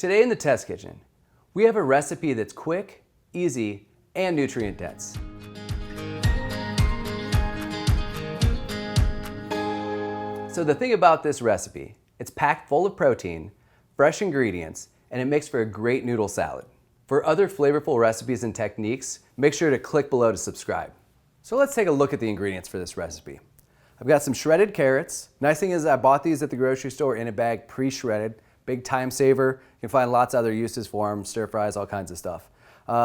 Today in the test kitchen, we have a recipe that's quick, easy, and nutrient dense. So the thing about this recipe, it's packed full of protein, fresh ingredients, and it makes for a great noodle salad. For other flavorful recipes and techniques, make sure to click below to subscribe. So let's take a look at the ingredients for this recipe. I've got some shredded carrots. Nice thing is I bought these at the grocery store in a bag pre-shredded. Big time saver. You can find lots of other uses for them, stir fries, all kinds of stuff.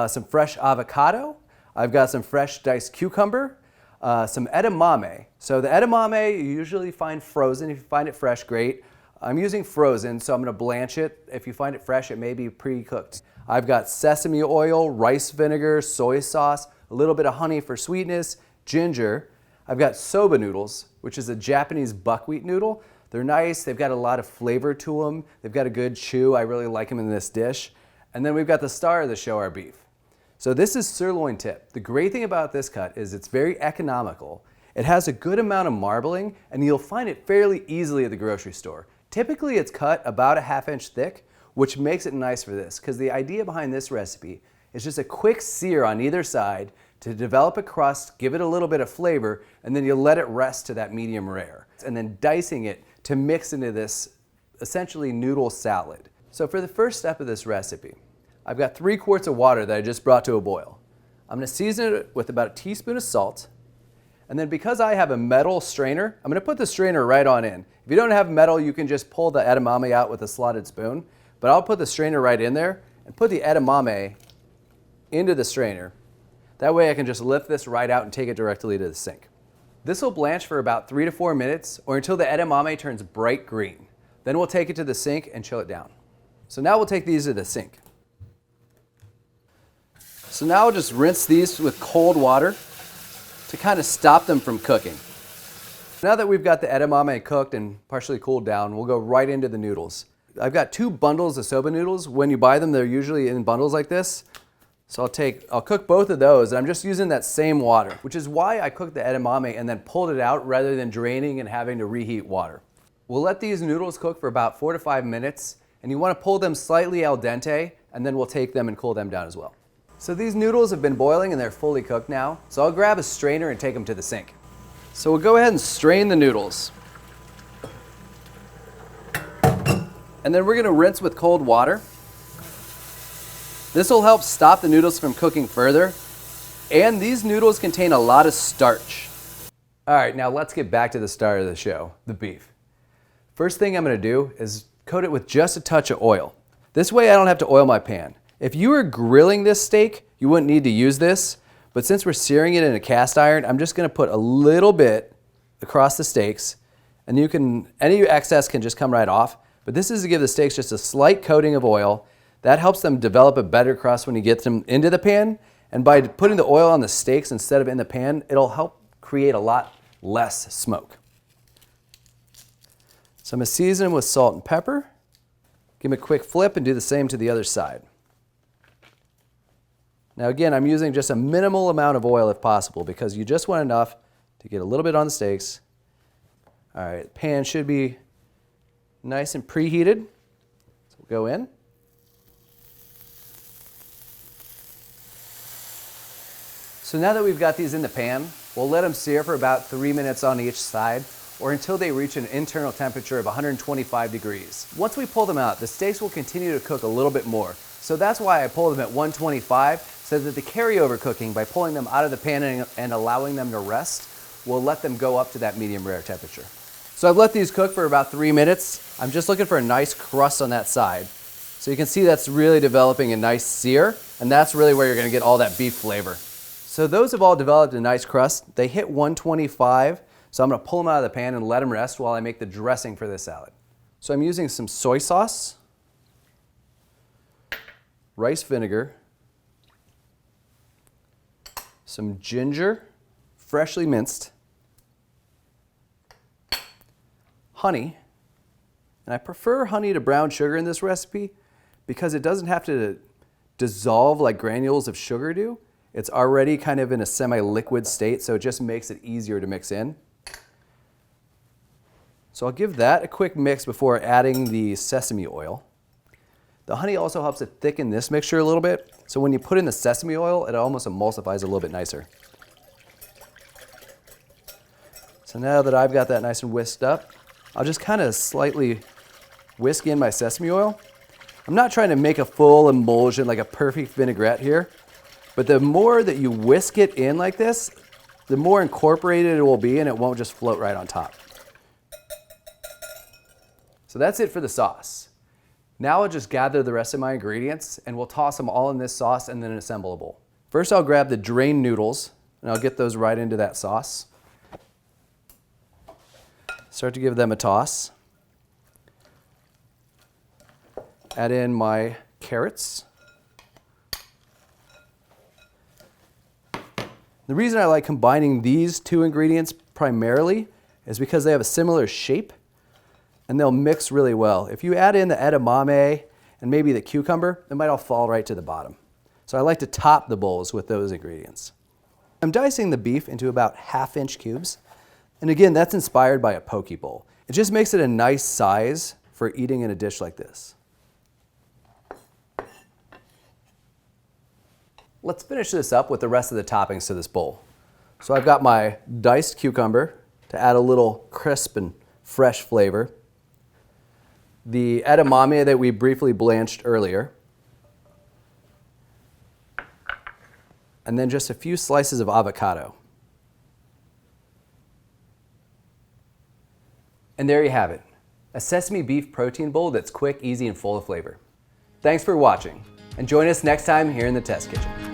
Some fresh avocado. I've got some fresh diced cucumber. Some edamame. So the edamame you usually find frozen. If you find it fresh, great. I'm using frozen, so I'm going to blanch it. If you find it fresh, it may be pre-cooked. I've got sesame oil, rice vinegar, soy sauce, a little bit of honey for sweetness, ginger. I've got soba noodles, which is a Japanese buckwheat noodle. They're nice, they've got a lot of flavor to them. They've got a good chew, I really like them in this dish. And then we've got the star of the show, our beef. So this is sirloin tip. The great thing about this cut is it's very economical. It has a good amount of marbling, and you'll find it fairly easily at the grocery store. Typically it's cut about a ½ inch thick, which makes it nice for this, because the idea behind this recipe is just a quick sear on either side to develop a crust, give it a little bit of flavor, and then you let it rest to that medium rare. And then dicing it to mix into this essentially noodle salad. So for the first step of this recipe, I've got 3 quarts of water that I just brought to a boil. I'm going to season it with about a teaspoon of salt. And then because I have a metal strainer, I'm going to put the strainer right on in. If you don't have metal, you can just pull the edamame out with a slotted spoon. But I'll put the strainer right in there and put the edamame into the strainer. That way I can just lift this right out and take it directly to the sink. This will blanch for about 3 to 4 minutes or until the edamame turns bright green. Then we'll take it to the sink and chill it down. So now we'll take these to the sink. So now we'll just rinse these with cold water to kind of stop them from cooking. Now that we've got the edamame cooked and partially cooled down, we'll go right into the noodles. I've got 2 bundles of soba noodles. When you buy them, they're usually in bundles like this. So I'll cook both of those, and I'm just using that same water, which is why I cooked the edamame and then pulled it out rather than draining and having to reheat water. We'll let these noodles cook for about 4 to 5 minutes, and you want to pull them slightly al dente, and then we'll take them and cool them down as well. So these noodles have been boiling and they're fully cooked now, so I'll grab a strainer and take them to the sink. So we'll go ahead and strain the noodles. And then we're going to rinse with cold water. This will help stop the noodles from cooking further. And these noodles contain a lot of starch. All right, now let's get back to the star of the show, the beef. First thing I'm going to do is coat it with just a touch of oil. This way I don't have to oil my pan. If you were grilling this steak, you wouldn't need to use this. But since we're searing it in a cast iron, I'm just going to put a little bit across the steaks. And any excess can just come right off. But this is to give the steaks just a slight coating of oil. That helps them develop a better crust when you get them into the pan. And by putting the oil on the steaks instead of in the pan, it'll help create a lot less smoke. So I'm going to season them with salt and pepper. Give them a quick flip and do the same to the other side. Now again, I'm using just a minimal amount of oil if possible because you just want enough to get a little bit on the steaks. All right, the pan should be nice and preheated. So we'll go in. So now that we've got these in the pan, we'll let them sear for about 3 minutes on each side or until they reach an internal temperature of 125 degrees. Once we pull them out, the steaks will continue to cook a little bit more. So that's why I pull them at 125 so that the carryover cooking by pulling them out of the pan and allowing them to rest will let them go up to that medium rare temperature. So I've let these cook for about 3 minutes. I'm just looking for a nice crust on that side. So you can see that's really developing a nice sear, and that's really where you're going to get all that beef flavor. So those have all developed a nice crust. They hit 125, so I'm going to pull them out of the pan and let them rest while I make the dressing for this salad. So I'm using some soy sauce, rice vinegar, some ginger, freshly minced, honey, and I prefer honey to brown sugar in this recipe because it doesn't have to dissolve like granules of sugar do. It's already kind of in a semi-liquid state, so it just makes it easier to mix in. So I'll give that a quick mix before adding the sesame oil. The honey also helps it thicken this mixture a little bit, so when you put in the sesame oil, it almost emulsifies a little bit nicer. So now that I've got that nice and whisked up, I'll just kind of slightly whisk in my sesame oil. I'm not trying to make a full emulsion, like a perfect vinaigrette here, but the more that you whisk it in like this, the more incorporated it will be and it won't just float right on top. So that's it for the sauce. Now I'll just gather the rest of my ingredients and we'll toss them all in this sauce and then assemble a bowl. First I'll grab the drained noodles and I'll get those right into that sauce. Start to give them a toss. Add in my carrots. The reason I like combining these two ingredients primarily is because they have a similar shape and they'll mix really well. If you add in the edamame and maybe the cucumber, it might all fall right to the bottom. So I like to top the bowls with those ingredients. I'm dicing the beef into about 1/2-inch cubes. And again, that's inspired by a poke bowl. It just makes it a nice size for eating in a dish like this. Let's finish this up with the rest of the toppings to this bowl. So I've got my diced cucumber to add a little crisp and fresh flavor. The edamame that we briefly blanched earlier. And then just a few slices of avocado. And there you have it, a sesame beef protein bowl that's quick, easy, and full of flavor. Thanks for watching, and join us next time here in the Test Kitchen.